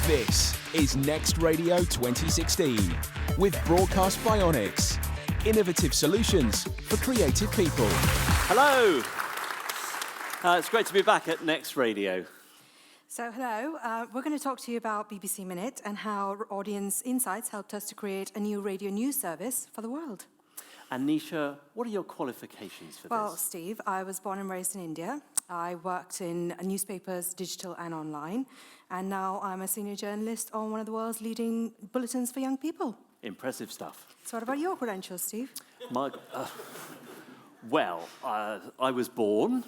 This is Next Radio 2016 with Broadcast Bionics. Innovative solutions for creative people. Hello. It's great to be back at Next Radio. So hello, we're going to talk to you about BBC Minute and how audience insights helped us to create a new radio news service for the world. And Nisha, what are your qualifications for Well, this? Steve, I was born and raised in India. I worked in newspapers, digital and online, and now I'm a senior journalist on one of the world's leading bulletins for young people. Impressive stuff. So what about your credentials, Steve? I was born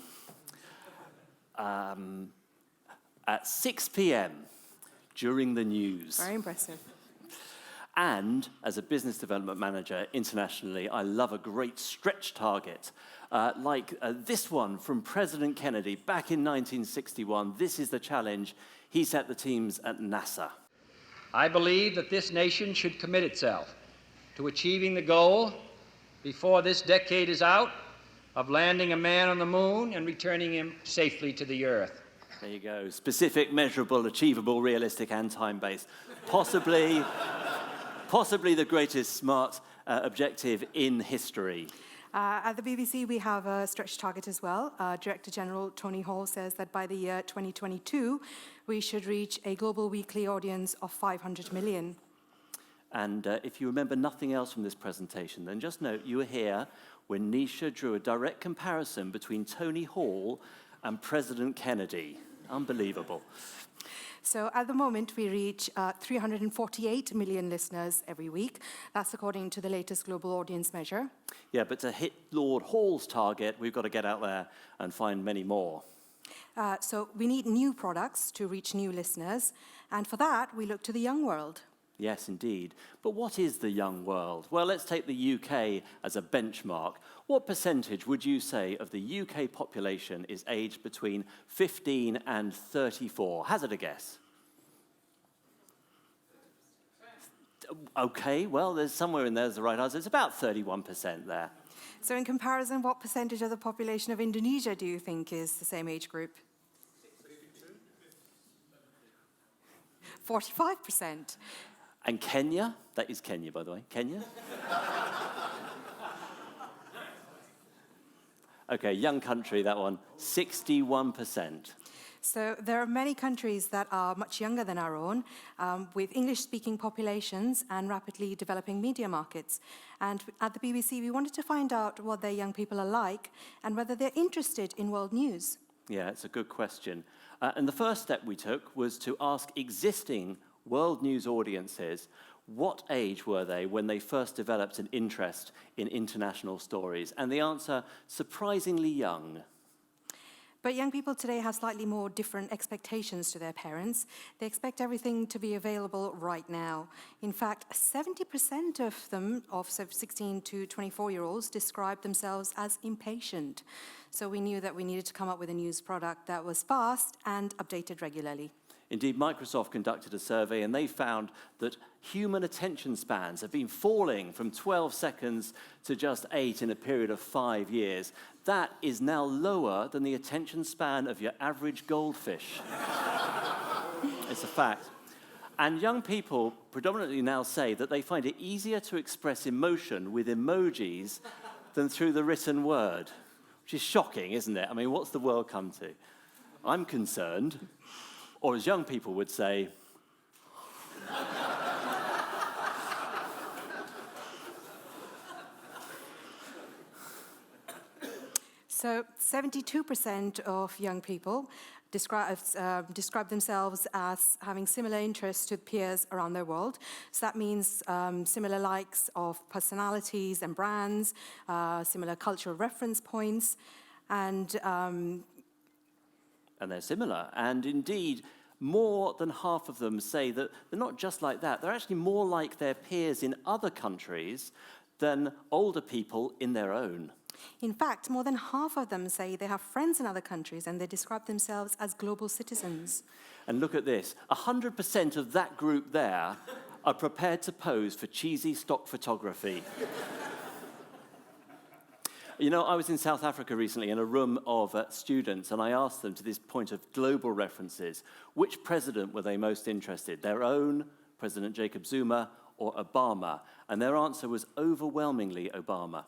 at 6 p.m. during the news. Very impressive. And as a business development manager internationally, I love a great stretch target, like this one from President Kennedy back in 1961. This is the challenge he set the teams at NASA. I believe that this nation should commit itself to achieving the goal before this decade is out of landing a man on the moon and returning him safely to the Earth. There you go. Specific, measurable, achievable, realistic, and time-based. Possibly the greatest smart objective in history. At the BBC, we have a stretch target as well. Director General Tony Hall says that by the year 2022, we should reach a global weekly audience of 500 million. And if you remember nothing else from this presentation, then just note you were here when Nisha drew a direct comparison between Tony Hall and President Kennedy. Unbelievable. So at the moment, we reach 348 million listeners every week. That's according to the latest global audience measure. Yeah, but to hit Lord Hall's target, we've got to get out there and find many more. So we need new products to reach new listeners. And for that, we look to the young world. Yes, indeed. But what is the young world? Well, let's take the UK as a benchmark. What percentage would you say of the UK population is aged between 15 and 34? Hazard a guess. Okay, well, there's somewhere in there's the right answer. It's about 31% there. So in comparison, what percentage of the population of Indonesia do you think is the same age group? 45%. And Kenya? That is Kenya, by the way. Kenya? Okay, young country, that one. 61%. So there are many countries that are much younger than our own, with English-speaking populations and rapidly developing media markets. And at the BBC, we wanted to find out what their young people are like and whether they're interested in world news. Yeah, it's a good question. And the first step we took was to ask existing world news audiences what age were they when they first developed an interest in international stories. And the answer, surprisingly young. But young people today have slightly more different expectations to their parents. They expect everything to be available right now. In fact, 70% of them, of 16 to 24-year-olds, describe themselves as impatient. So we knew that we needed to come up with a news product that was fast and updated regularly. Indeed, Microsoft conducted a survey and they found that human attention spans have been falling from 12 seconds to just 8 in a period of 5 years. That is now lower than the attention span of your average goldfish. It's a fact. And young people predominantly now say that they find it easier to express emotion with emojis than through the written word, which is shocking, isn't it? I mean, what's the world come to? I'm concerned. Or as young people would say, So 72% of young people describe themselves as having similar interests to peers around their world. So that means similar likes of personalities and brands, similar cultural reference points, and they're similar. And indeed, more than half of them say that they're not just like that. They're actually more like their peers in other countries than older people in their own. In fact, more than half of them say they have friends in other countries and they describe themselves as global citizens. And look at this. 100% of that group there are prepared to pose for cheesy stock photography. You know, I was in South Africa recently in a room of students, and I asked them, to this point of global references, which president were they most interested? Their own, President Jacob Zuma, or Obama? And their answer was overwhelmingly Obama.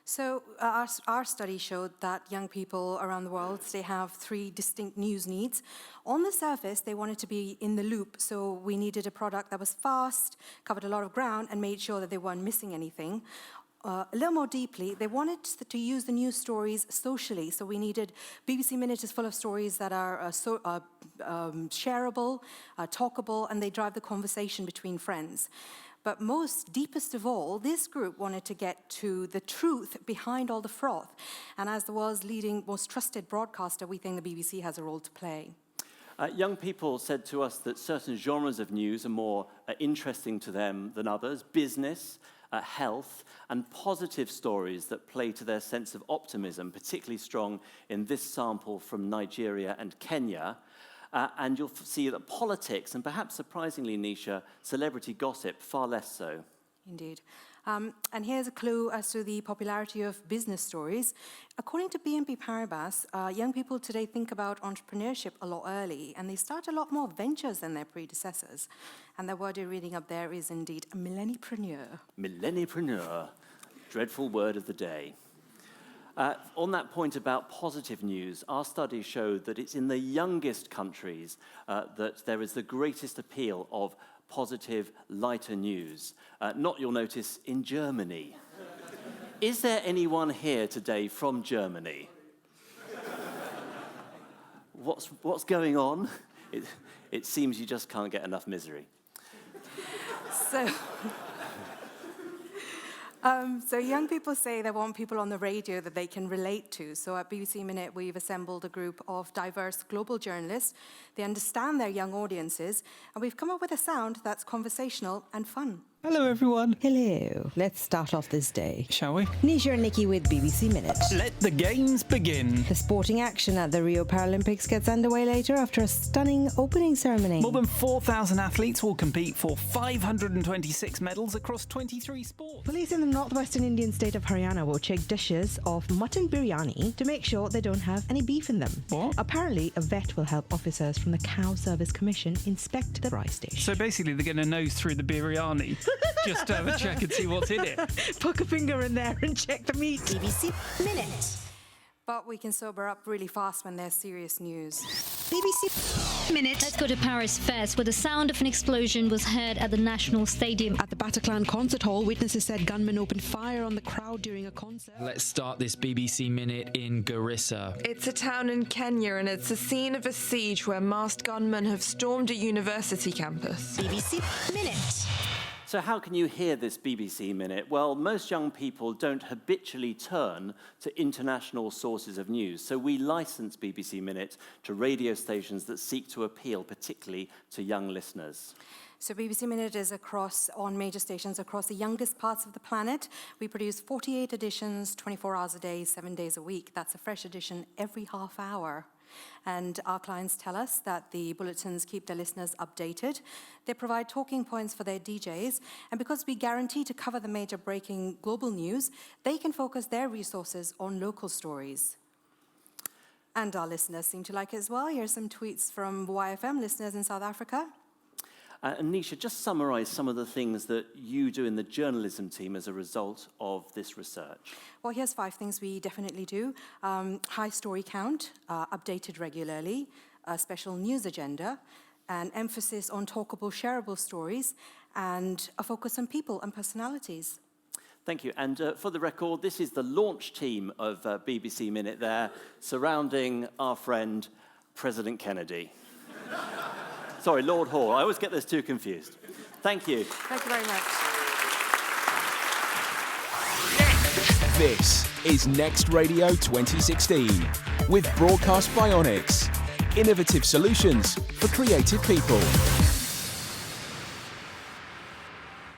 So our study showed that young people around the world, they have 3 distinct news needs. On the surface, they wanted to be in the loop, so we needed a product that was fast, covered a lot of ground, and made sure that they weren't missing anything. A little more deeply, they wanted to use the news stories socially, so we needed BBC Minute is full of stories that are shareable, talkable, and they drive the conversation between friends. But most, deepest of all, this group wanted to get to the truth behind all the froth. And as the world's leading, most trusted broadcaster, we think the BBC has a role to play. Young people said to us that certain genres of news are more interesting to them than others: business, health, and positive stories that play to their sense of optimism, particularly strong in this sample from Nigeria and Kenya. And you'll see that politics, and perhaps surprisingly, Nisha, celebrity gossip, far less so. Indeed. And here's a clue as to the popularity of business stories. According to BNP Paribas, young people today think about entrepreneurship a lot early, and they start a lot more ventures than their predecessors. And the word you're reading up there is indeed a millenniepreneur. Millenniepreneur, dreadful word of the day. On that point about positive news, our study showed that it's in the youngest countries that there is the greatest appeal of positive, lighter news. Not, you'll notice, in Germany. Is there anyone here today from Germany? What's going on? It seems you just can't get enough misery. So young people say they want people on the radio that they can relate to. So at BBC Minute, we've assembled a group of diverse global journalists. They understand their young audiences, and we've come up with a sound that's conversational and fun. Hello, everyone. Hello. Let's start off this day. Shall we? Nisha and Nikki with BBC Minute. Let the games begin. The sporting action at the Rio Paralympics gets underway later after a stunning opening ceremony. More than 4,000 athletes will compete for 526 medals across 23 sports. Police in the northwestern Indian state of Haryana will check dishes of mutton biryani to make sure they don't have any beef in them. What? Apparently, a vet will help officers from the Cow Service Commission inspect the rice dish. So basically, they're going to nose through the biryani. Just to have a check and see what's in it. Poke a finger in there and check the meat. BBC Minute. But we can sober up really fast when there's serious news. BBC Minute. Let's go to Paris first, where the sound of an explosion was heard at the National Stadium. At the Bataclan Concert Hall, witnesses said gunmen opened fire on the crowd during a concert. Let's start this BBC Minute in Garissa. It's a town in Kenya, and it's the scene of a siege where masked gunmen have stormed a university campus. BBC Minute. So how can you hear this BBC Minute? Well, most young people don't habitually turn to international sources of news, so we license BBC Minute to radio stations that seek to appeal particularly to young listeners. So BBC Minute is on major stations across the youngest parts of the planet. We produce 48 editions, 24 hours a day, 7 days a week. That's a fresh edition every half hour. And our clients tell us that the bulletins keep their listeners updated. They provide talking points for their DJs. And because we guarantee to cover the major breaking global news, they can focus their resources on local stories. And our listeners seem to like it as well. Here's some tweets from YFM listeners in South Africa. And Nisha, just summarise some of the things that you do in the journalism team as a result of this research. Well, here's 5 things we definitely do. High story count, updated regularly, a special news agenda, an emphasis on talkable, shareable stories, and a focus on people and personalities. Thank you. And for the record, this is the launch team of BBC Minute there, surrounding our friend, President Kennedy. Sorry, Lord Hall. I always get those two confused. Thank you. Thank you very much. This is Next Radio 2016 with Broadcast Bionics. Innovative solutions for creative people.